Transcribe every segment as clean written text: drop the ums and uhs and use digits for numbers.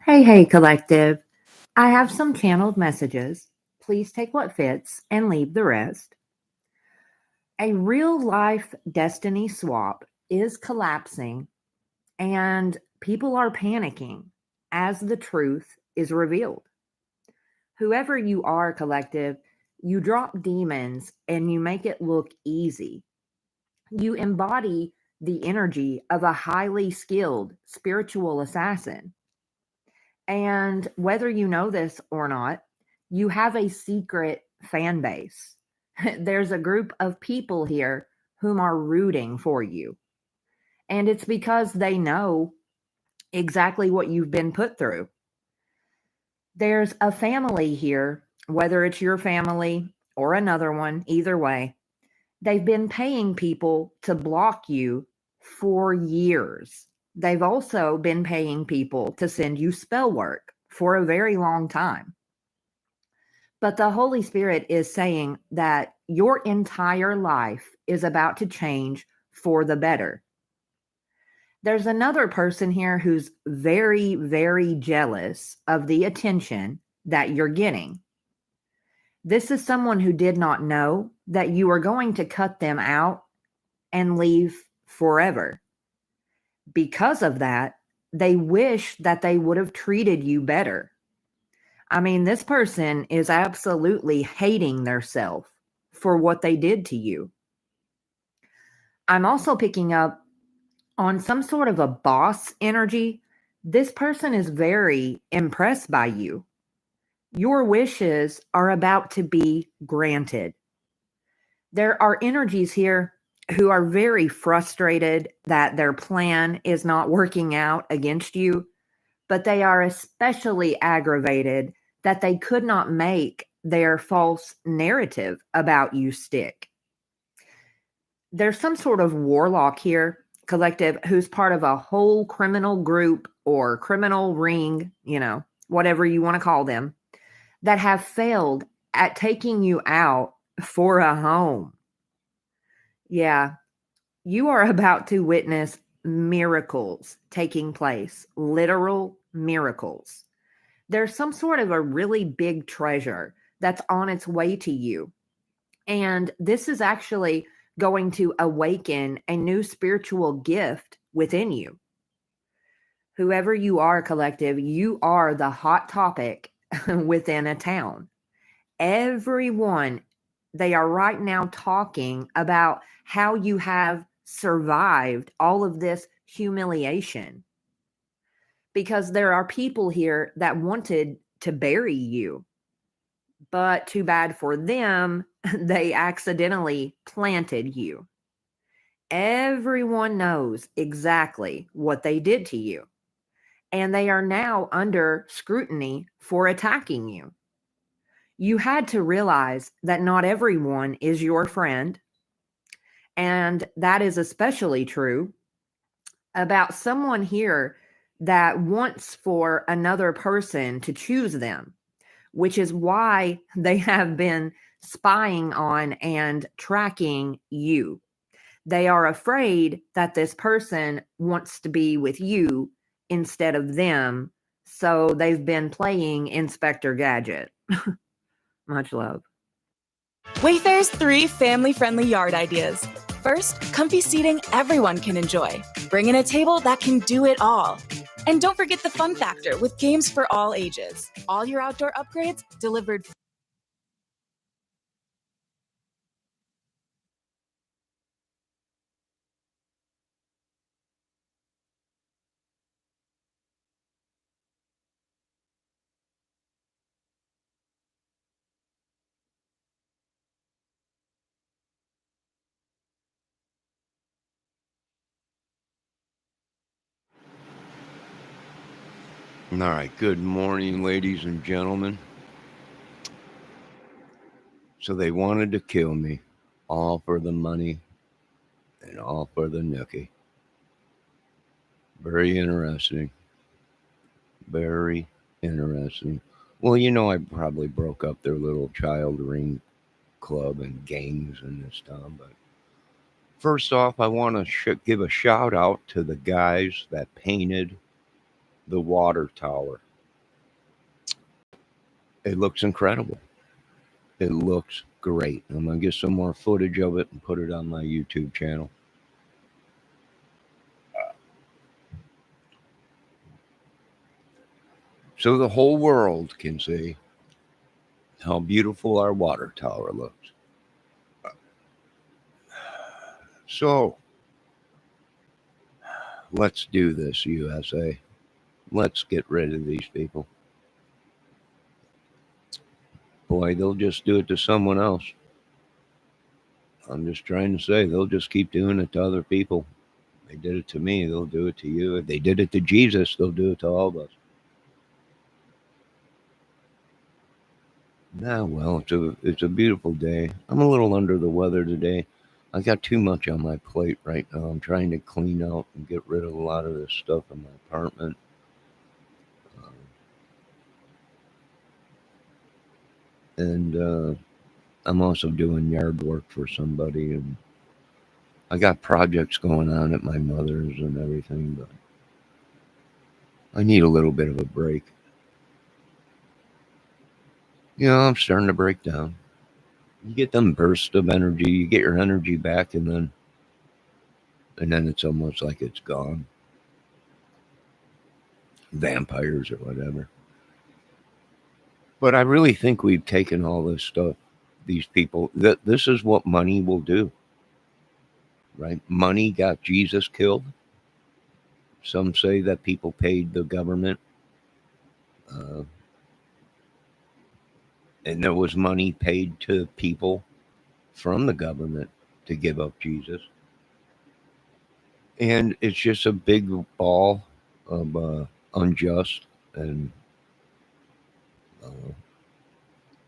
Hey, collective. I have some channeled messages. Please take what fits and leave the rest. A real life destiny swap is collapsing, and people are panicking as the truth is revealed. Whoever you are, collective, you drop demons and you make it look easy. You embody the energy of a highly skilled spiritual assassin. And whether you know this or not, you have a secret fan base. There's a group of people here whom are rooting for you. And it's because they know exactly what you've been put through. There's a family here, whether it's your family or another one, either way, they've been paying people to block you for years. They've also been paying people to send you spell work for a very long time. But the Holy Spirit is saying that your entire life is about to change for the better. There's another person here who's very, very jealous of the attention that you're getting. This is someone who did not know that you are going to cut them out and leave forever. Because of that, they wish that they would have treated you better. I mean, this person is absolutely hating their self for what they did to you. I'm also picking up on some sort of a boss energy. This person is very impressed by you. Your wishes are about to be granted. There are energies here who are very frustrated that their plan is not working out against you, but they are especially aggravated that they could not make their false narrative about you stick. There's some sort of warlock here, collective, who's part of a whole criminal group or criminal ring, whatever you want to call them, that have failed at taking you out for a home. Yeah, you are about to witness miracles taking place, literal miracles. There's some sort of a really big treasure that's on its way to you. And this is actually going to awaken a new spiritual gift within you. Whoever you are, collective, you are the hot topic within a town. Everyone, they are right now talking about how you have survived all of this humiliation, because there are people here that wanted to bury you, but too bad for them, they accidentally planted you. Everyone knows exactly what they did to you, and they are now under scrutiny for attacking you. You had to realize that not everyone is your friend, and that is especially true about someone here that wants for another person to choose them, which is why they have been spying on and tracking you. They are afraid that this person wants to be with you instead of them, so they've been playing Inspector Gadget. Much love. Wayfair's 3 family-friendly yard ideas. First, comfy seating everyone can enjoy. Bring in a table that can do it all. And don't forget the fun factor with games for all ages. All your outdoor upgrades delivered. All right, good morning, ladies and gentlemen. So they wanted to kill me, all for the money and all for the nookie. Very interesting. Very interesting. Well, I probably broke up their little child ring club and gangs and this time, but first off, I want to give a shout out to the guys that painted the water tower. It looks incredible. It looks great. I'm going to get some more footage of it and put it on my YouTube channel. So the whole world can see how beautiful our water tower looks. So let's do this, USA. Let's get rid of these people. Boy, they'll just do it to someone else. I'm just trying to say, they'll just keep doing it to other people. They did it to me, they'll do it to you. If they did it to Jesus, they'll do it to all of us. Nah, well, it's a beautiful day. I'm a little under the weather today. I got too much on my plate right now. I'm trying to clean out and get rid of a lot of this stuff in my apartment. And I'm also doing yard work for somebody, and I got projects going on at my mother's and everything, but I need a little bit of a break. You know, I'm starting to break down. You get them bursts of energy, you get your energy back, and then it's almost like it's gone. Vampires or whatever. But I really think we've taken all this stuff, these people, that this is what money will do. Right? Money got Jesus killed. Some say that people paid the government. And there was money paid to people from the government to give up Jesus. And it's just a big ball of unjust and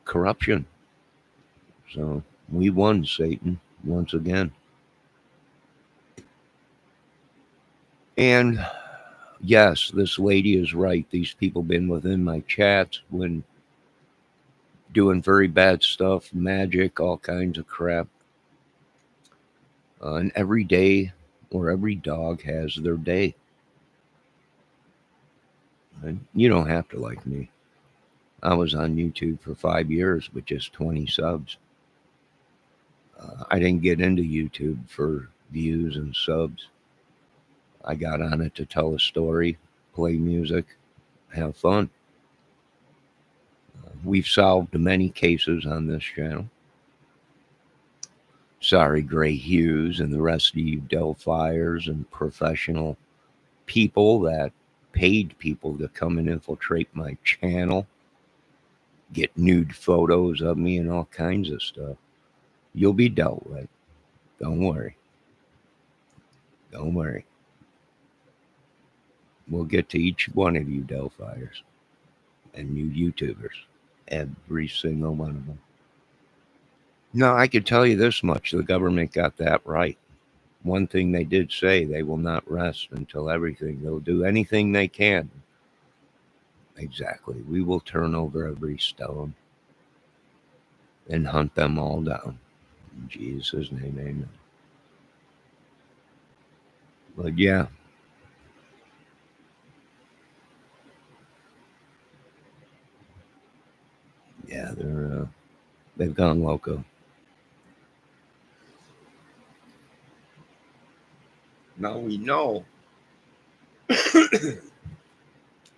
corruption. So we won, Satan, once again. And yes, this lady is right. These people been within my chats when doing very bad stuff, magic, all kinds of crap. And every day or every dog has their day. And you don't have to like me. I was on YouTube for 5 years with just 20 subs. I didn't get into YouTube for views and subs. I got on it to tell a story, play music, have fun. We've solved many cases on this channel. Sorry, Gray Hughes and the rest of you Delphiers and professional people that paid people to come and infiltrate my channel, get nude photos of me and all kinds of stuff. You'll be dealt with. Don't worry. Don't worry. We'll get to each one of you Delphiers and you YouTubers. Every single one of them. No, I could tell you this much. The government got that right. One thing they did say, they will not rest until everything. They'll do anything they can. Exactly. We will turn over every stone and hunt them all down. In Jesus' name, amen. But yeah. Yeah, they've gone loco. Now we know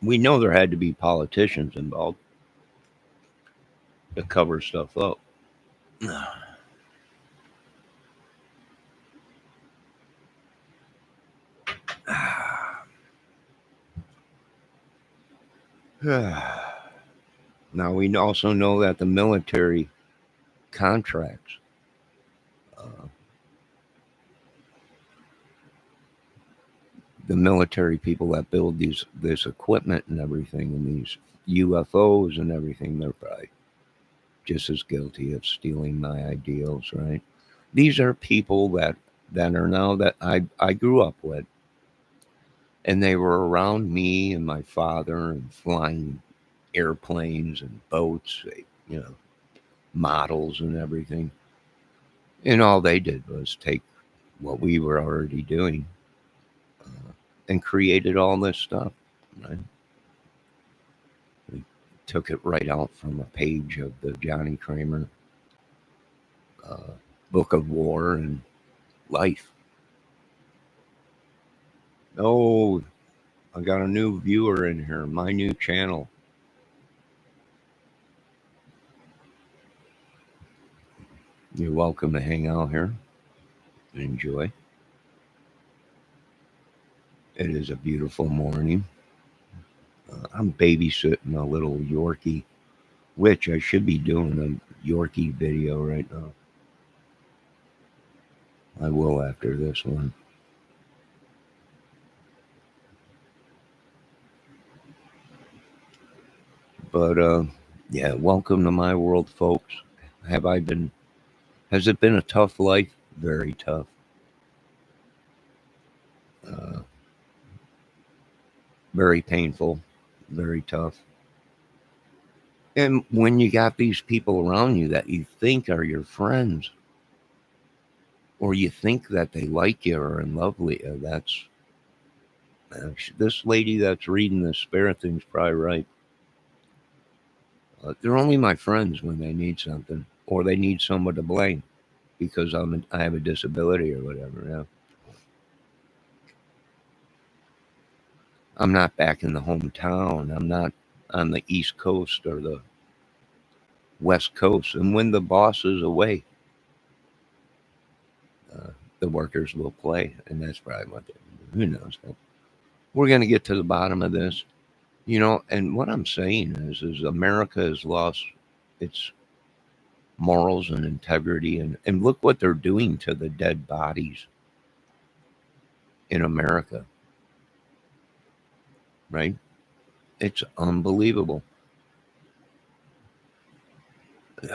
there had to be politicians involved to cover stuff up. Now we also know that the military contracts the military people that build this equipment and everything, and these UFOs and everything, they're probably just as guilty of stealing my ideals, right? These are people that are now that I grew up with, and they were around me and my father and flying airplanes and boats, you know, models and everything. And all they did was take what we were already doing and created all this stuff, right? took it right out from a page of the Johnny Kramer uh, Book of War and Life. Oh, I got a new viewer in here, my new channel. You're welcome to hang out here and enjoy. It is a beautiful morning. I'm babysitting a little Yorkie, which I should be doing a Yorkie video right now. I will after this one. But yeah, welcome to my world, folks. Has it been a tough life? Very tough. Uh, very painful, very tough. And when you got these people around you that you think are your friends, or you think that they like you or in love with you, this lady that's reading this spirit thing's probably right. They're only my friends when they need something, or they need someone to blame because I have a disability or whatever. Yeah. I'm not back in the hometown. I'm not on the East Coast or the West Coast. And when the boss is away, uh, the workers will play, and that's probably what they do. Who knows? We're going to get to the bottom of this, And what I'm saying is America has lost its morals and integrity, and look what they're doing to the dead bodies in America, right? It's unbelievable.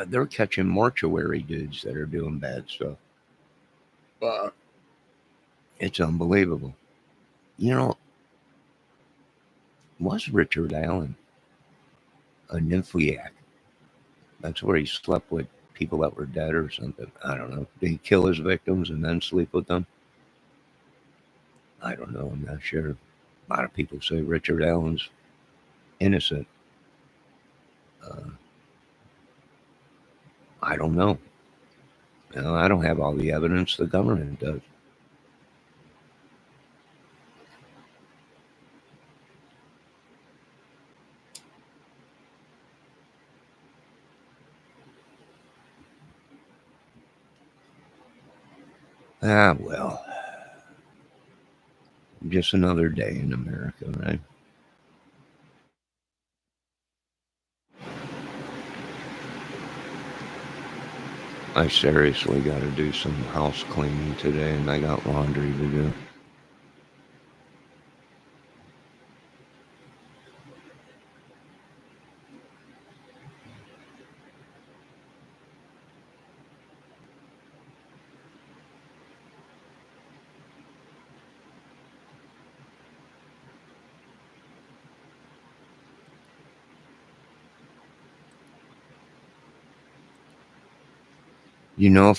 They're catching mortuary dudes that are doing bad stuff. But it's unbelievable. You know, was Richard Allen a nymphiliac? That's where he slept with people that were dead or something. I don't know. Did he kill his victims and then sleep with them? I don't know. I'm not sure. A lot of people say Richard Allen's innocent. Uh, I don't know. I don't have all the evidence. The government does. Ah, well, just another day in America, right? I seriously got to do some house cleaning today, and I got laundry to do.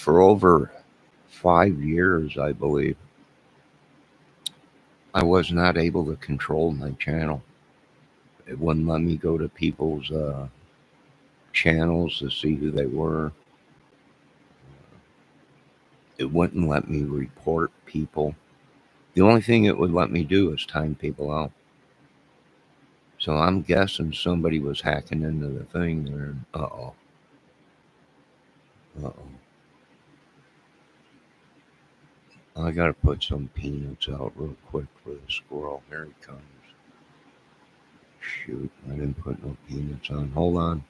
For over 5 years, I believe, I was not able to control my channel. It wouldn't let me go to people's channels to see who they were. It wouldn't let me report people. The only thing it would let me do is time people out. So I'm guessing somebody was hacking into the thing there. Uh-oh. Uh-oh. I gotta put some peanuts out real quick for the squirrel. Here he comes. Shoot, I didn't put no peanuts on. Hold on.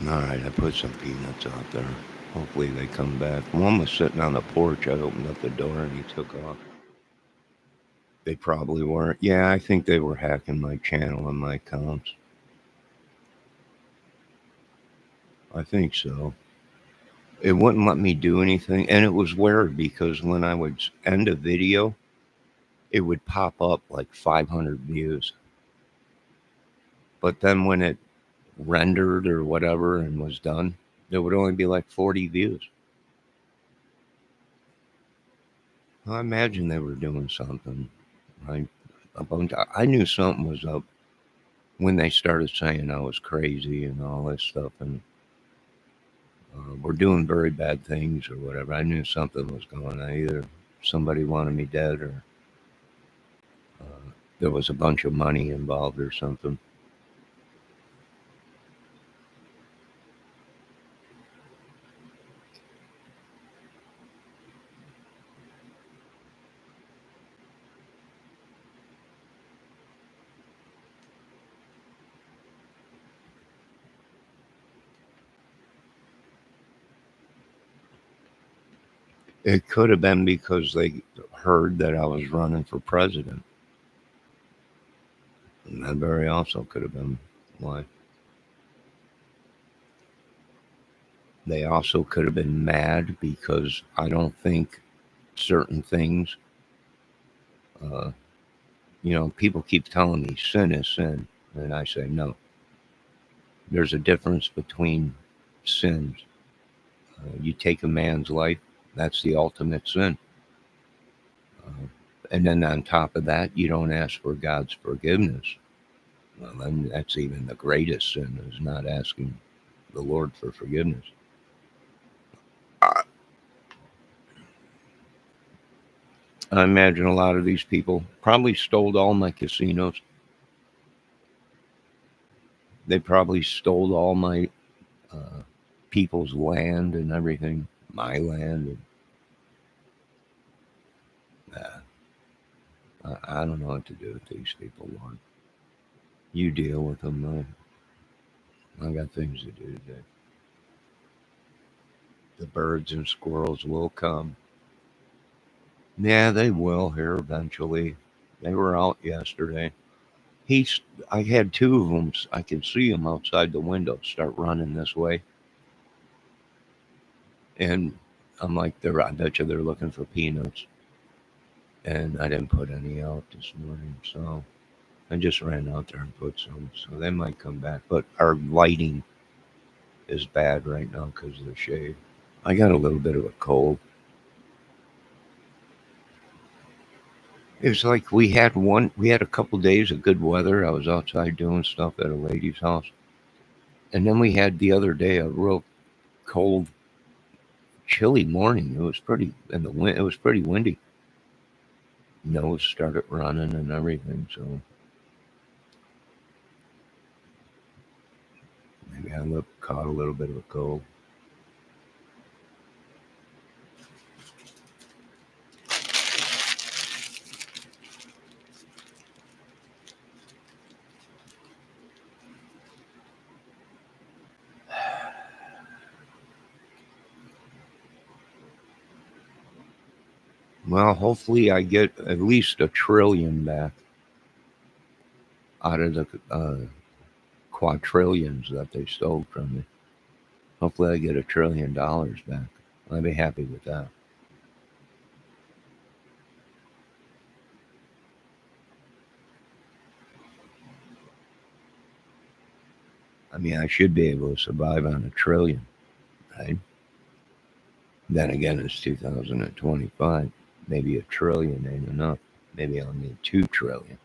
All right, I put some peanuts out there. Hopefully they come back. One was sitting on the porch. I opened up the door and he took off. They probably weren't. Yeah, I think they were hacking my channel and my accounts. I think so. It wouldn't let me do anything. And it was weird because when I would end a video, it would pop up like 500 views. But then when it rendered or whatever and was done, there would only be like 40 views. I imagine they were doing something. I knew something was up when they started saying I was crazy and all this stuff, and we're doing very bad things or whatever. I knew something was going on. Either somebody wanted me dead or there was a bunch of money involved or something. It could have been because they heard that I was running for president. And that very also could have been why. They also could have been mad because I don't think certain things, people keep telling me sin is sin. And I say, no, there's a difference between sins. You take a man's life, that's the ultimate sin. And then on top of that, you don't ask for God's forgiveness. Well, then that's even the greatest sin, is not asking the Lord for forgiveness. I imagine a lot of these people probably stole all my casinos. They probably stole all my people's land and everything, my land. And, I don't know what to do with these people, Lord. You deal with them. I got things to do today. The birds and squirrels will come. Yeah, they will here eventually. They were out yesterday. I had two of them. I could see them outside the window start running this way. And I'm like, I bet you they're looking for peanuts. And I didn't put any out this morning. So I just ran out there and put some. So they might come back. But our lighting is bad right now because of the shade. I got a little bit of a cold. It's like we had a couple days of good weather. I was outside doing stuff at a lady's house. And then we had the other day a real cold, chilly morning. It was pretty it was pretty windy. Nose started running and everything, so maybe I caught a little bit of a cold. Well, hopefully I get at least $1 trillion back out of the quadrillions that they stole from me. Hopefully I get $1 trillion back. I'd be happy with that. I mean, I should be able to survive on $1 trillion, right? Then again, it's 2025. Maybe $1 trillion ain't enough. Maybe I'll need $2 trillion.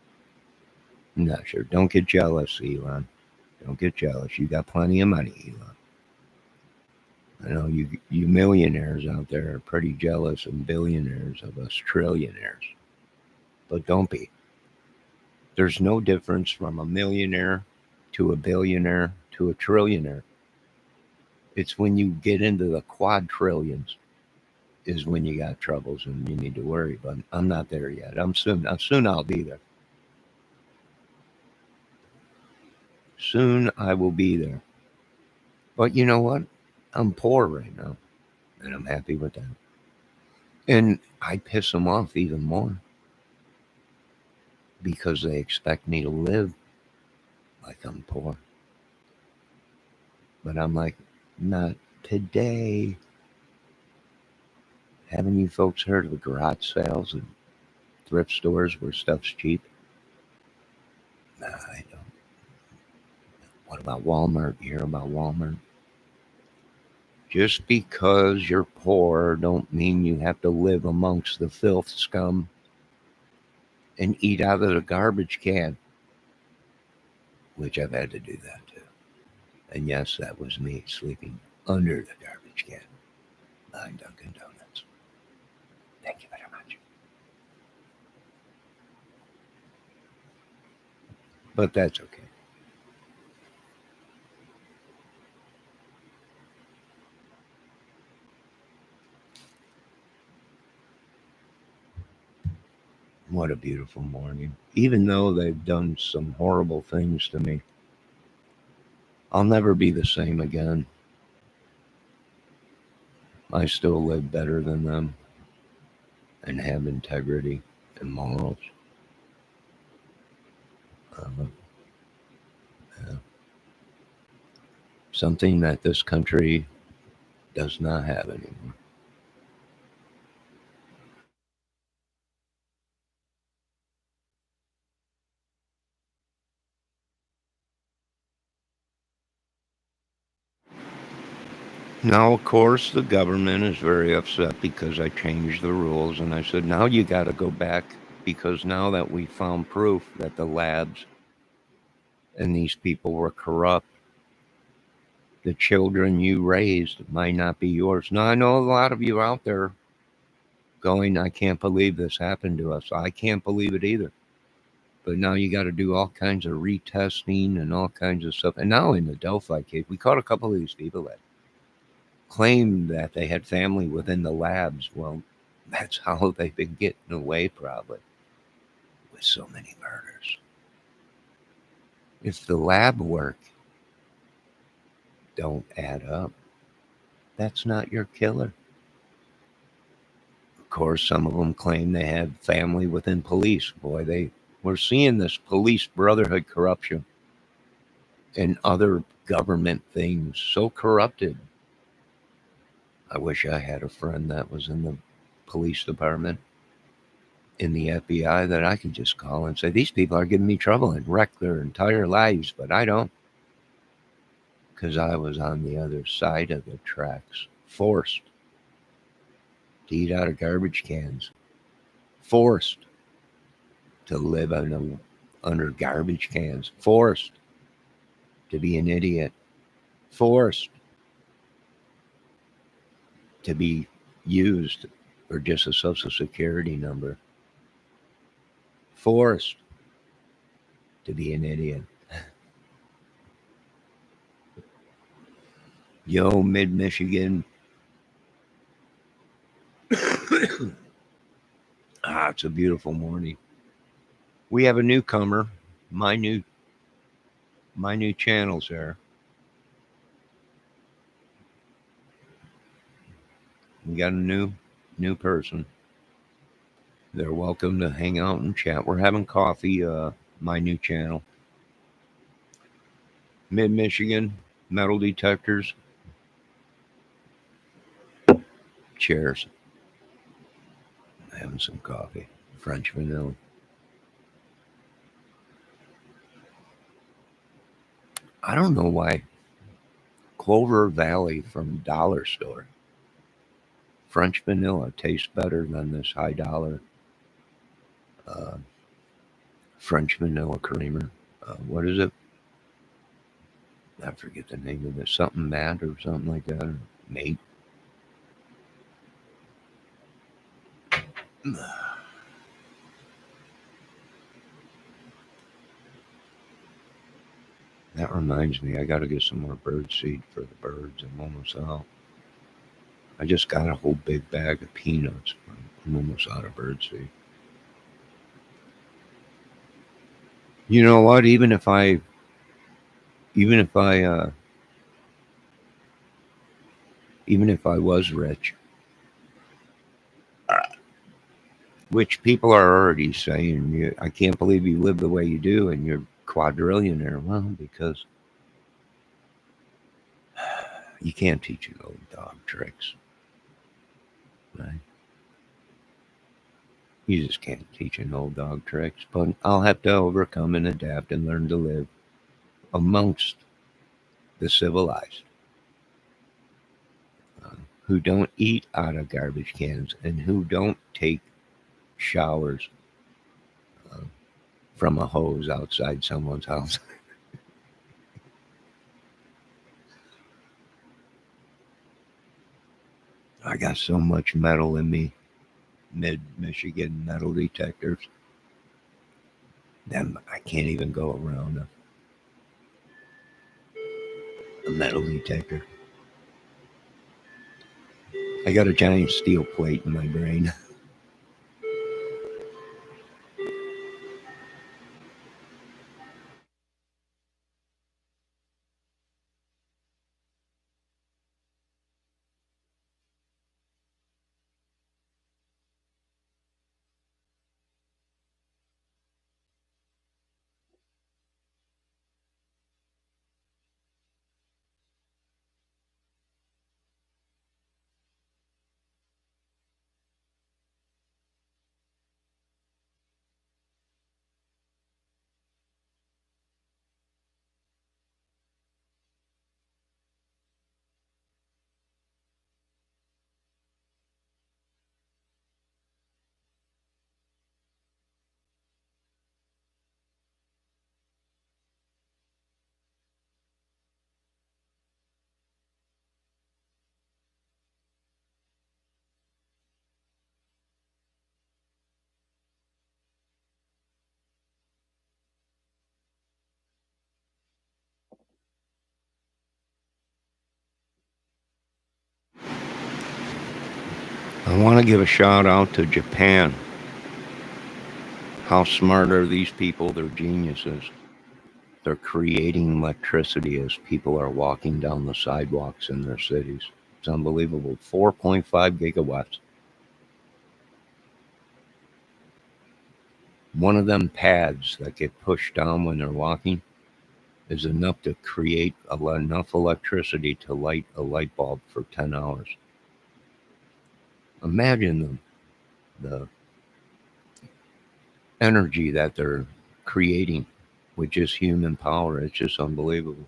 I'm not sure. Don't get jealous, Elon. Don't get jealous. You got plenty of money, Elon. I know you millionaires out there are pretty jealous and billionaires of us trillionaires. But don't be. There's no difference from a millionaire to a billionaire to a trillionaire. It's when you get into the quadrillions is when you got troubles and you need to worry. But I'm not there yet. Soon I'll be there. Soon I will be there. But you know what? I'm poor right now, and I'm happy with that. And I piss them off even more because they expect me to live like I'm poor. But I'm like, not today. Haven't you folks heard of the garage sales and thrift stores where stuff's cheap? Nah, I don't. What about Walmart? You hear about Walmart? Just because you're poor don't mean you have to live amongst the filth scum and eat out of the garbage can, which I've had to do that too. And yes, that was me sleeping under the garbage can behind Dunkin' Donuts. Thank you very much. But that's okay. What a beautiful morning. Even though they've done some horrible things to me, I'll never be the same again. I still live better than them and have integrity and morals. Uh, yeah. Something that this country does not have anymore. Now, of course, the government is very upset because I changed the rules, and I said, now you got to go back because now that we found proof that the labs and these people were corrupt, the children you raised might not be yours. Now, I know a lot of you out there going, I can't believe this happened to us. I can't believe it either. But now you got to do all kinds of retesting and all kinds of stuff. And now in the Delphi case, we caught a couple of these people that claimed that they had family within the labs. Well, that's how they've been getting away, probably, with so many murders. If the lab work don't add up, that's not your killer. Of course, some of them claim they have we're seeing this police brotherhood corruption and other government things so corrupted. I wish I had a friend that was in the police department, in the FBI, that I could just call and say, these people are giving me trouble and wreck their entire lives, but I don't. Because I was on the other side of the tracks, forced to eat out of garbage cans, forced to live under garbage cans, forced to be an idiot, forced to be used for just a social security number, forced to be an idiot. Yo, mid-Michigan. It's a beautiful morning. We have a newcomer. My new channel's there. We got a new person. They're welcome to hang out and chat. We're having coffee. My new channel. Mid-Michigan, metal detectors, chairs. Having some coffee. French vanilla. I don't know why Clover Valley from Dollar Store French vanilla tastes better than this high dollar uh, French vanilla creamer. What is it? I forget the name of it. Something Matt or something like that. Or Mate. That reminds me, I got to get some more bird seed for the birds. I'm almost out. I just got a whole big bag of peanuts. I'm almost out of bird seed. You know what? Even if I even if I was rich, which people are already saying, I can't believe you live the way you do and you're quadrillionaire. Well, because you can't teach an old dog tricks, right? You just can't teach an old dog tricks. But I'll have to overcome and adapt and learn to live amongst the civilized, who don't eat out of garbage cans and who don't take showers uh, from a hose outside someone's house. I got so much metal in me, mid-Michigan metal detectors. Them, I can't even go around a metal detector. I got a giant steel plate in my brain. I want to give a shout out to Japan. How smart are these people? They're geniuses. They're creating electricity as people are walking down the sidewalks in their cities. It's unbelievable. 4.5 gigawatts. One of them pads that get pushed down when they're walking is enough to create enough electricity to light a light bulb for 10 hours. Imagine the energy that they're creating with just human power. It's just unbelievable.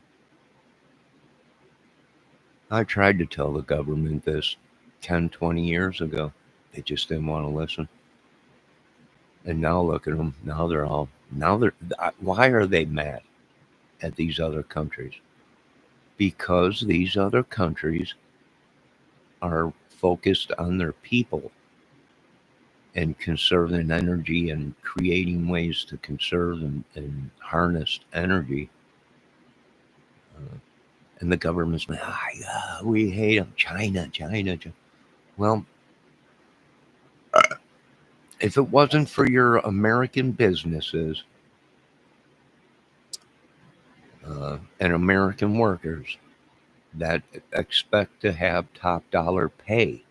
I tried to tell the government this 10, 20 years ago. They just didn't want to listen. And now look at them. Why are they mad at these other countries? Because these other countries are focused on their people and conserving energy and creating ways to conserve and harness energy. And the government's like, we hate them. China. Well, if it wasn't for your American businesses and American workers that expect to have top dollar pay,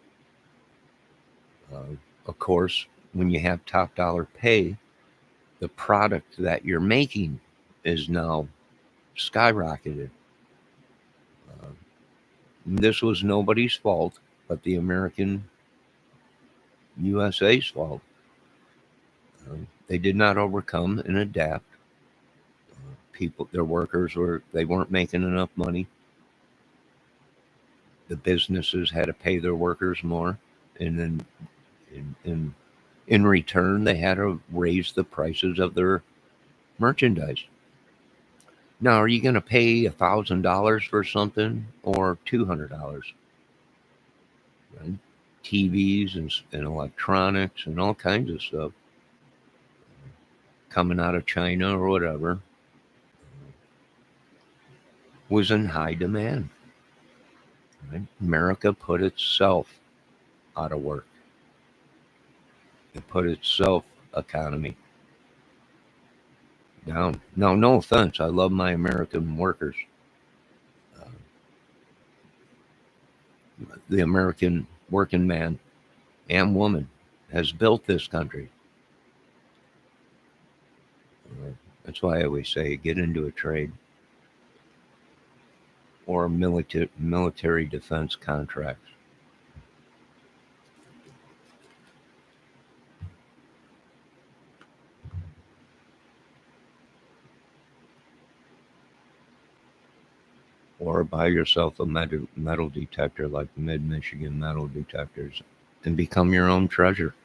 of course, when you have top dollar pay, the product that you're making is now skyrocketed. This was nobody's fault but the American USA's fault. They did not overcome and adapt. Their workers they weren't making enough money. The businesses had to pay their workers more, and then in return, they had to raise the prices of their merchandise. Now, are you going to pay $1,000 for something or $200? Right? TVs and electronics and all kinds of stuff coming out of China or whatever was in high demand. Right? America put itself out of work. It put itself economy down. Now, no offense, I love my American workers. The American working man and woman has built this country. That's why I always say get into a trade or military defense contracts. Or buy yourself a metal detector like Mid-Michigan metal detectors and become your own treasure.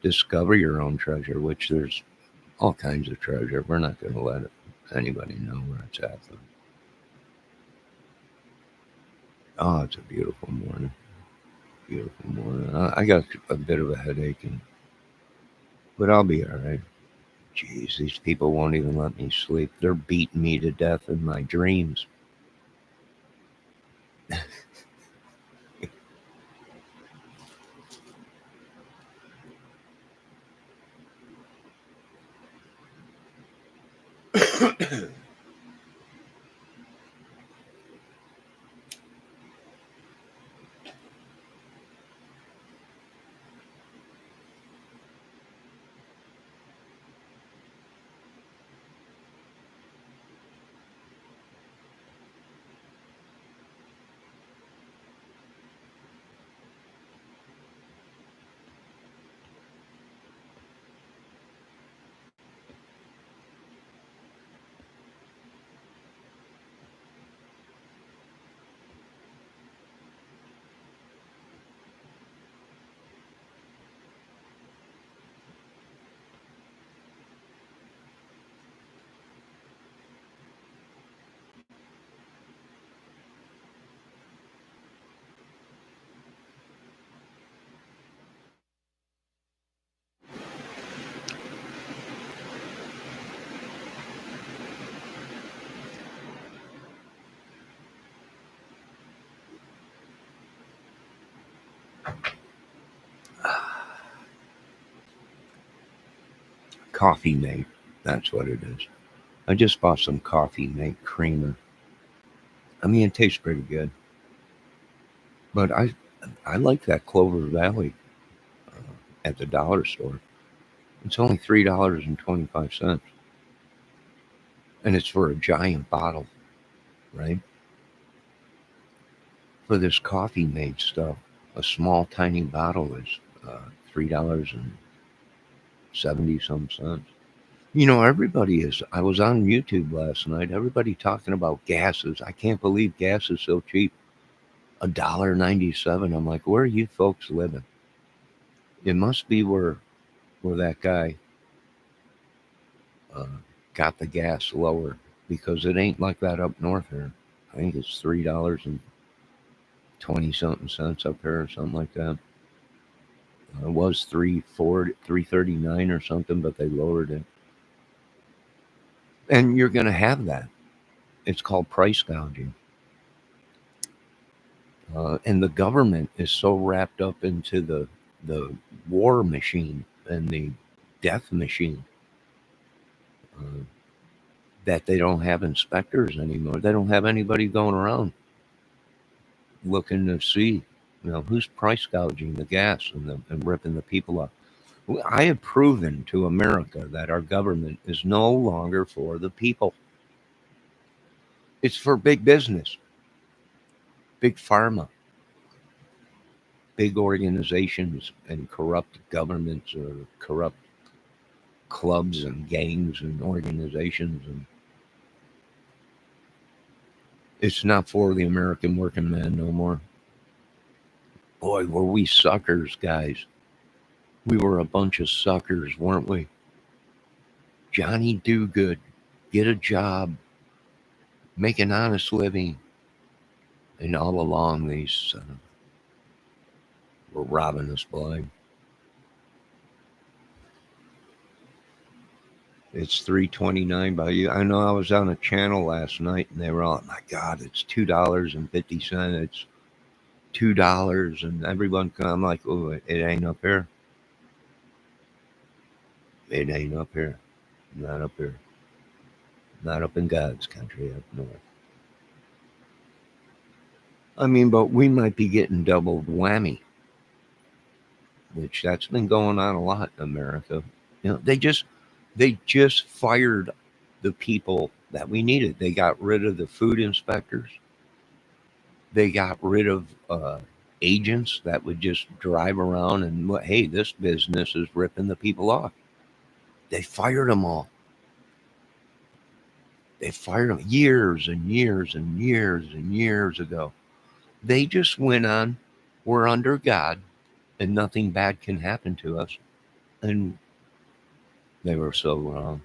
Discover your own treasure, which there's all kinds of treasure. We're not going to let anybody know where it's at. Oh, it's a beautiful morning. Beautiful morning. I got a bit of a headache, but I'll be all right. Jeez, these people won't even let me sleep. They're beating me to death in my dreams. Coffee mate. That's what it is. I just bought some Coffee Mate creamer. I mean, it tastes pretty good. But I like that Clover Valley at the dollar store. It's only $3.25. And it's for a giant bottle, right? For this Coffee Mate stuff, a small, tiny bottle is $3.70 some cents. You know, everybody is. I was on YouTube last night. Everybody talking about gases. I can't believe gas is so cheap. $1.97. I'm like, where are you folks living? It must be where that guy uh, got the gas lower because it ain't like that up north here. I think it's $3.20 something cents up here or something like that. It was 3.39 or something, but they lowered it. And you're going to have that. It's called price gouging. And the government is so wrapped up into the war machine and the death machine uh, that they don't have inspectors anymore. They don't have anybody going around looking to see, who's price gouging the gas and ripping the people up. I have proven to America that our government is no longer for the people. It's for big business, big pharma, big organizations, and corrupt governments or corrupt clubs and gangs and organizations. And it's not for the American working man no more. Boy, were we suckers, guys. We were a bunch of suckers, weren't we? Johnny Do Good, get a job, make an honest living. And all along, these were robbing us blind. It's 3.29 by you. I know I was on a channel last night and they were all, my God, it's $2.50. It's $2. And everyone, I'm like, oh, it ain't up here. It ain't up here. Not up here. Not up in God's country up north. I mean, but we might be getting double whammy, which that's been going on a lot in America. You know, they just fired the people that we needed. They got rid of the food inspectors. They got rid of agents that would just drive around and, hey, this business is ripping the people off. They fired them all. They fired them years and years and years and years ago. They just went on, we're under God and nothing bad can happen to us. And they were so wrong.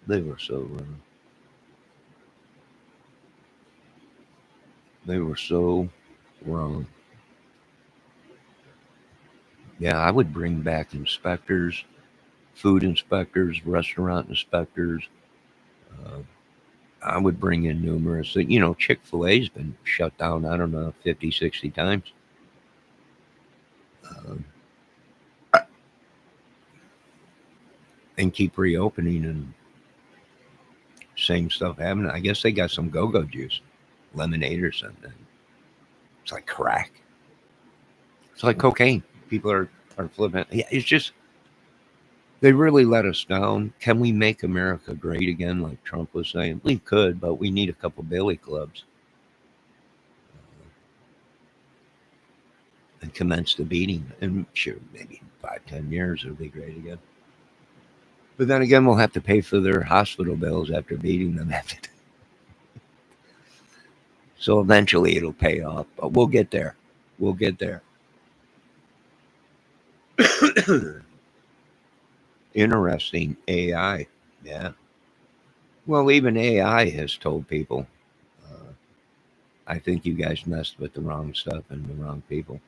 They were so wrong. They were so wrong. Yeah, I would bring back inspectors, food inspectors, restaurant inspectors. Uh, I would bring in numerous. Chick-fil-A's been shut down, I don't know, 50, 60 times. Um, and keep reopening and same stuff happening. I guess they got some go-go juice, lemonade or something. It's like crack. It's like cocaine. People are flipping. Yeah, it's just they really let us down. Can we make America great again, like Trump was saying? We could, but we need a couple billy clubs and commence the beating. And sure, maybe 5, 10 years it'll be great again. But then again, we'll have to pay for their hospital bills after beating them. So eventually it'll pay off, but we'll get there. We'll get there. Interesting. AI. Yeah. Well, even AI has told people, uh, I think you guys messed with the wrong stuff and the wrong people,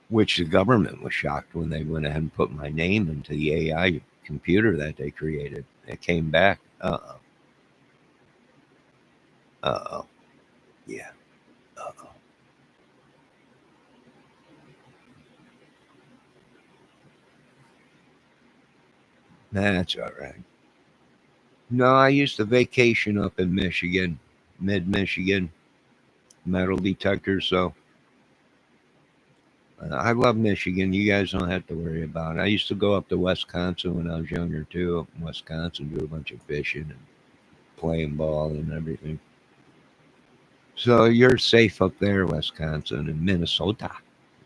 which the government was shocked when they went ahead and put my name into the AI computer that they created. It came back. Uh-oh. Uh-oh. Yeah. Uh-oh. That's all right. No, I used to vacation up in Michigan, mid-Michigan, metal detectors. So I love Michigan. You guys don't have to worry about it. I used to go up to Wisconsin when I was younger too. Up in Wisconsin, do a bunch of fishing and playing ball and everything. So you're safe up there, Wisconsin and Minnesota,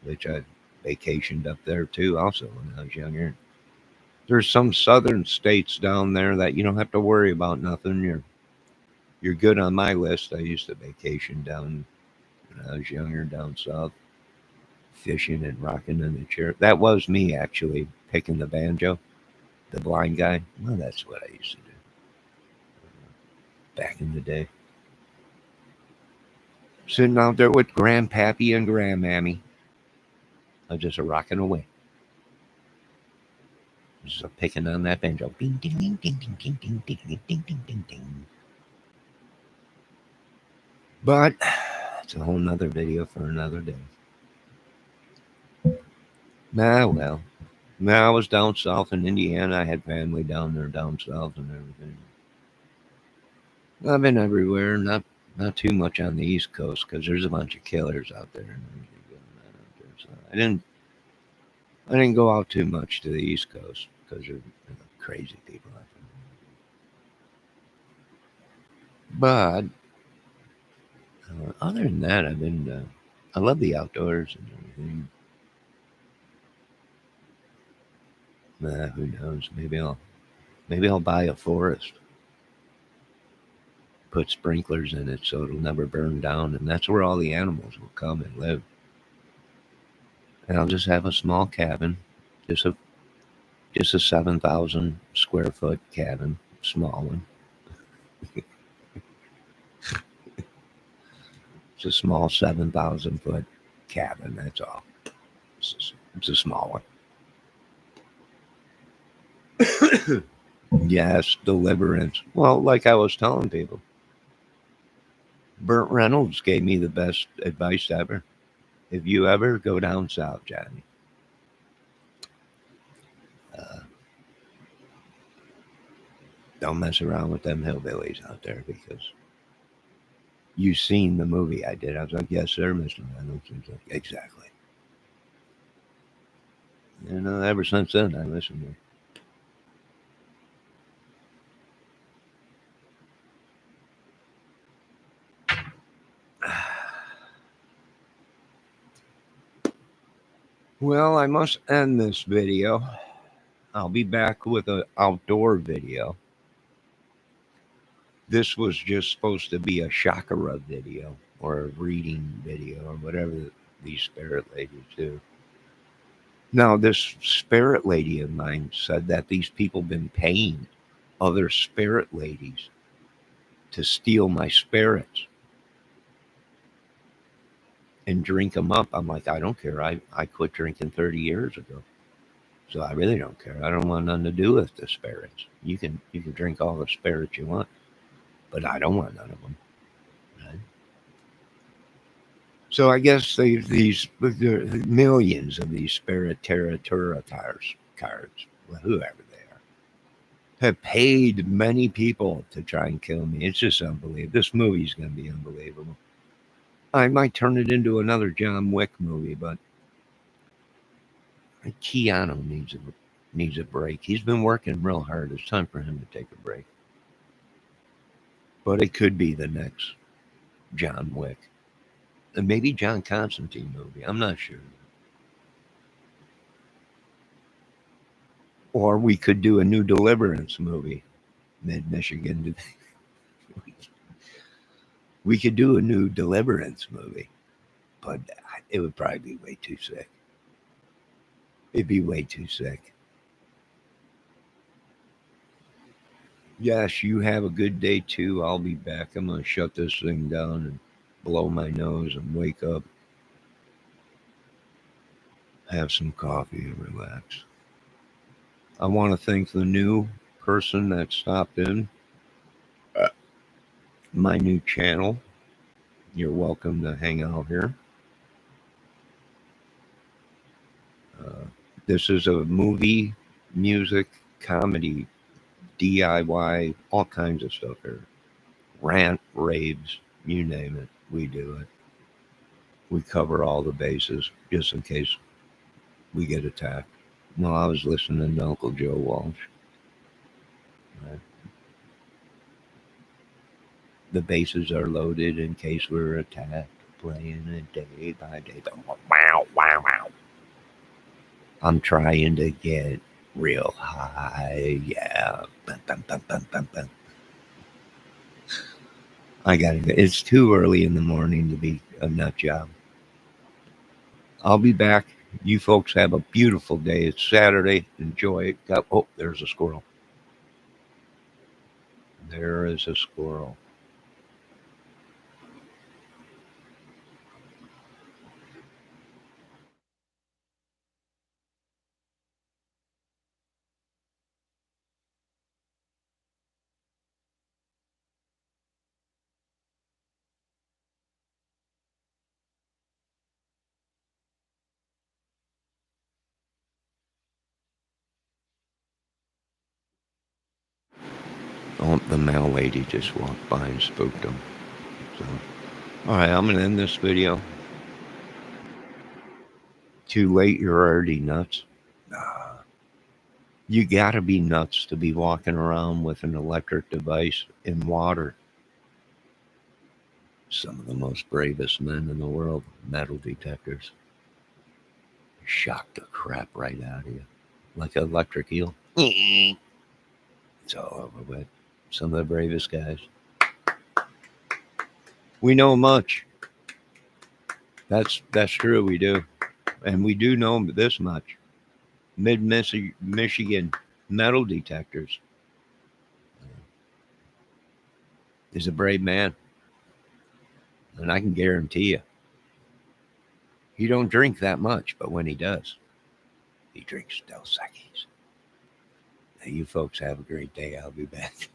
which I vacationed up there too, also when I was younger. There's some southern states down there that you don't have to worry about nothing. You're good on my list. I used to vacation down when I was younger down south, fishing and rocking in the chair. That was me actually picking the banjo, the blind guy. Well, that's what I used to do back in the day. Sitting out there with Grandpappy and Grandmammy, just rocking away, just picking on that banjo. Ding ding ding ding ding ding ding ding ding ding ding ding ding. But it's a whole nother video for another day. Ah, well. Now I was down south in Indiana. I had family down there, down south, and everything. I've been everywhere. Not too much on the East Coast because there's a bunch of killers out there and everything going on out there. So I didn't go out too much to the East Coast because there's crazy people out there. But other than that, I've been. I love the outdoors and everything. Who knows? Maybe I'll buy a forest, put sprinklers in it so it'll never burn down, and that's where all the animals will come and live. And I'll just have a small cabin, just a 7,000 square foot cabin, small one. It's a small 7,000 foot cabin. That's all. It's a small one. Yes, deliverance. Well, like I was telling people, Burt Reynolds gave me the best advice ever. If you ever go down south, Johnny, uh, don't mess around with them hillbillies out there because You seen the movie I did? I was like, yes, sir, Mr. Reynolds. He was like, exactly. And ever since then, I listened to her. Well, I must end this video. I'll be back with an outdoor video. This was just supposed to be a chakra video or a reading video or whatever these spirit ladies do. Now, this spirit lady of mine said that these people been paying other spirit ladies to steal my spirits and drink them up. I'm like, I don't care. I quit drinking 30 years ago. So I really don't care. I don't want nothing to do with the spirits. You can drink all the spirits you want, but I don't want none of them. Right? So I guess there are millions of these spirit territories cards, whoever they are, have paid many people to try and kill me. It's just unbelievable. This movie's going to be unbelievable. I might turn it into another John Wick movie, but Keanu needs a break. He's been working real hard. It's time for him to take a break. But it could be the next John Wick. And maybe John Constantine movie. I'm not sure. Or we could do a new Deliverance movie. Mid-Michigan. We could do a new Deliverance movie. But it would probably be way too sick. It'd be way too sick. Yes, you have a good day too. I'll be back. I'm going to shut this thing down and blow my nose and wake up. Have some coffee and relax. I want to thank the new person that stopped in my new channel. You're welcome to hang out here. This is a movie, music, comedy, DIY, all kinds of stuff here. Rant, raves, you name it, we do it. We cover all the bases just in case we get attacked. Well, I was listening to Uncle Joe Walsh. Right. The bases are loaded in case we're attacked. Playing it day by day. Wow, wow, wow. I'm trying to get real high. Yeah. Bum, bum, bum, bum, bum, bum. I got it. It's too early in the morning to be a nut job. I'll be back. You folks have a beautiful day. It's Saturday. Enjoy it. Oh, there's a squirrel. There is a squirrel. Oh, the mail lady just walked by and spooked him. So, all right, I'm going to end this video. Too late, you're already nuts. You got to be nuts to be walking around with an electric device in water. Some of the most bravest men in the world, metal detectors. Shock the crap right out of you. Like an electric eel. It's all over with. Some of the bravest guys. We know much. That's true, we do. And we do know this much. Mid-Michigan metal detectors is a brave man. And I can guarantee you, he don't drink that much, but when he does, he drinks Dos Equis. Now, you folks have a great day. I'll be back.